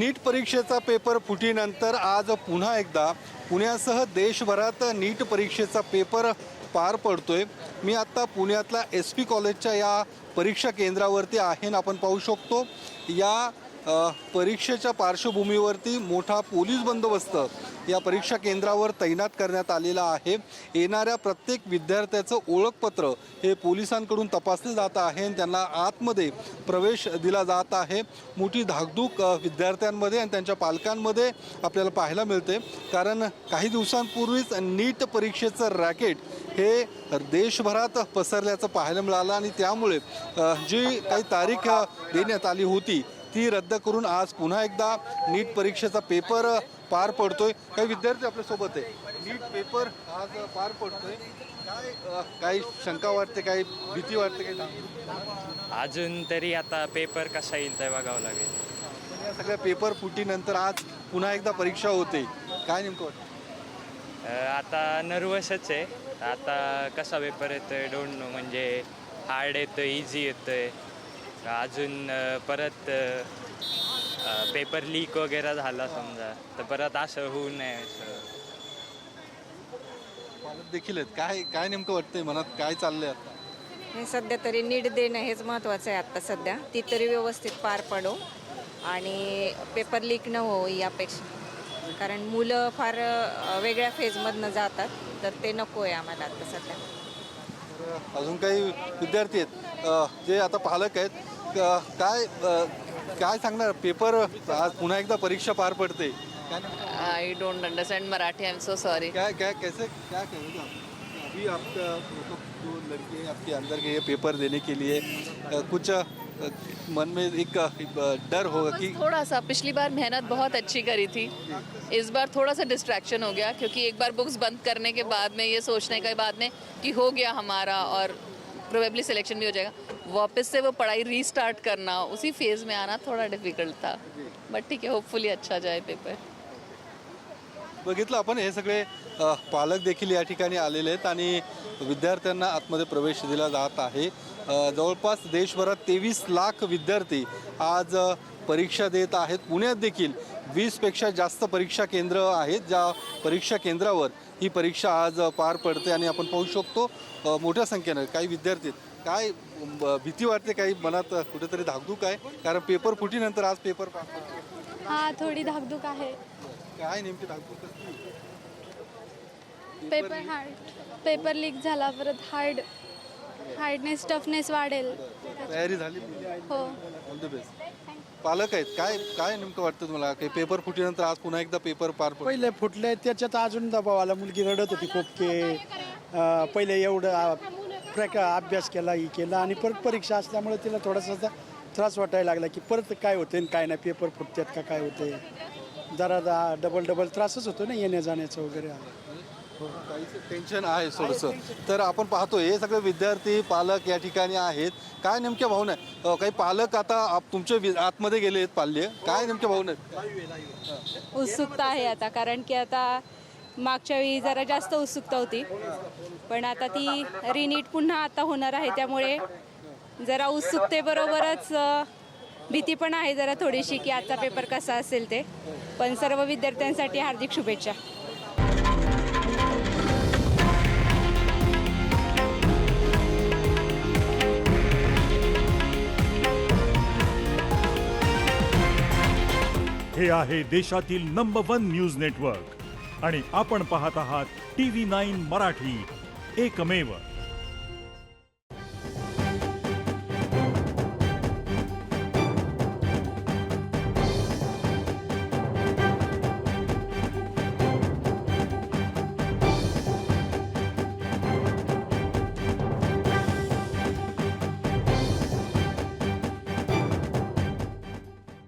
नीट परीक्षेचा पेपर फुटीनंतर आज पुन्हा एकदा पुण्यासह देशभरात नीट परीक्षेचा पेपर पार पडतोय। मी आत्ता पुण्यातल्या SP कॉलेजच्या या परीक्षा केंद्रावरती आहे आणि आपण पाहू शकतो या परीक्षेच्या पार्श्वभूमीवरती मोठा पोलीस बंदोबस्त या परीक्षा केंद्रावर तैनात करण्यात आलेला आहे। येणाऱ्या प्रत्येक विद्यार्थ्याचं ओळखपत्र हे पोलिसांकडून तपासले जात आहे आणि त्यांना आतमध्ये प्रवेश दिला जात आहे। मोठी धाकधूक विद्यार्थ्यांमध्ये आणि त्यांच्या पालकांमध्ये आपल्याला पाहायला मिळते, कारण काही दिवसांपूर्वीच नीट परीक्षेचं रॅकेट हे देशभरात पसरल्याचं पाहायला मिळालं आणि त्यामुळे जी काही तारीख देण्यात आली होती ती रद्द करून आज पुन्हा एकदा नीट परीक्षेचा पेपर पार पडतोय। काही विद्यार्थी आपल्यासोबत आहे। नीट पेपर आज पार पडतोय, काय शंका वाटते, काही भीती वाटते, काही अजून तरी आता पेपर कसा येईल ते बघावं लागेल। पण या सगळ्या पेपर फुटीनंतर आज पुन्हा एकदा परीक्षा होते, काय नेमकं वाटतं? आता नर्वसच आहे। आता कसा पेपर येतोय डोंट नो, म्हणजे हार्ड येतोय, इझी येतोय, अजून परत पेपर लीक वगैरे झाला समजा तर परत असं होऊ नये असं। पालक देखील आहेत, काय नेमकं वाटतंय मनात, काय चाललंय आता? नाही, सध्या तरी नीट देणं हेच महत्त्वाचं आहे आता सध्या। ती तरी व्यवस्थित पार पडो आणि पेपर लीक न हो यापेक्षा, कारण मुलं फार वेगळ्या फेजमधनं जातात, तर ते नको आहे आम्हाला आता सध्या। तर अजून काही विद्यार्थी आहेत जे आता पालक आहेत, काय सांगणार? पेपर आज पुन्हा एकदा परीक्षा पार पडते, I don't understand Marathi. I'm so sorry. क्या क्या कैसे क्या कहोगे आप? अभी आपका मतलब जो लड़के आपके अंदर गए पेपर देने के लिए कुछ मन में एक डर होगा कि थोड़ा सा पिछली बार मेहनत बहुत अच्छी करी थी, इस बार थोड़ा सा डिस्ट्रैक्शन हो गया, क्योंकि एक बार बुक्स बंद करने के बाद में ये सोचने के बाद में कि हो गया हमारा और प्रोबेबली सिलेक्शन भी हो जाएगा, वापस से वो पढ़ाई रीस्टार्ट करना, उसी फेज़ में आना थोड़ा डिफिकल्ट था, बट ठीक है, होपफुली अच्छा जाए पेपर। बघितलं आपण, हे सगळे पालक देखील या ठिकाणी आलेले आहेत आणि विद्यार्थ्यांना आतमध्ये प्रवेश दिला जात आहे। जवळपास देशभरात 23 लाख विद्यार्थी आज परीक्षा देत आहेत। पुण्यात देखील 20पेक्षा जास्त परीक्षा केंद्र आहेत, ज्या परीक्षा केंद्रावर ही परीक्षा आज पार पडते आणि आपण पाहू शकतो मोठ्या संख्येनं काही विद्यार्थी, काय भीती वाटते, काही मनात कुठेतरी धाकधूक आहे, कारण पेपर फुटीनंतर आज पेपर पार पडतो। हाँ, थोड़ी धाकधूक आहे। काय नेमकी धाकधूक कसली? पेपर लीक झाला, परत हार्डनेस टफनेस वाढेल। तयारी झाली? हो। All the best. पालक आहेत, काय नेमकं वाटतं तुम्हाला, काही पेपर फुटीनंतर आज पुन्हा एकदा पेपर पार पडतो? पहिले फुटले त्याच्यात अजून दबाव आला, मुलगी रडत होती खूप की पहिले एवढं अभ्यास केला ही केला आणि परत परीक्षा असल्यामुळे तिला थोडासा त्रास वाटायला लागला की परत काय होते आणि काय नाही, पेपर फुटतात का काय होते, जरा डबल त्रासच होतो ना येण्या जाण्याचं वगैरे। टेन्शन आहे थोडंसं। तर आपण पाहतो हे सगळे विद्यार्थी पालक या ठिकाणी आहेत, काय नेमक्या भावना आहे? काही पालक आता तुमच्या आतमध्ये गेले आहेत, पाल्य काय नेमक्या भावना आहेत? उत्सुकता आहे आता, कारण की आता मागच्या वेळी जरा जास्त उत्सुकता होती, पण आता ती रिनीट पुन्हा आता होणार आहे, त्यामुळे जरा उत्सुकतेबरोबरच भीती पण आहे जरा थोडीशी की आजचा पेपर कसा असेल ते। पण सर्व विद्यार्थ्यांसाठी हार्दिक शुभेच्छा। हे आहे देशातील नंबर 1 न्यूज नेटवर्क आणि आपण पाहत आहात TV9 मराठी, एकमेव।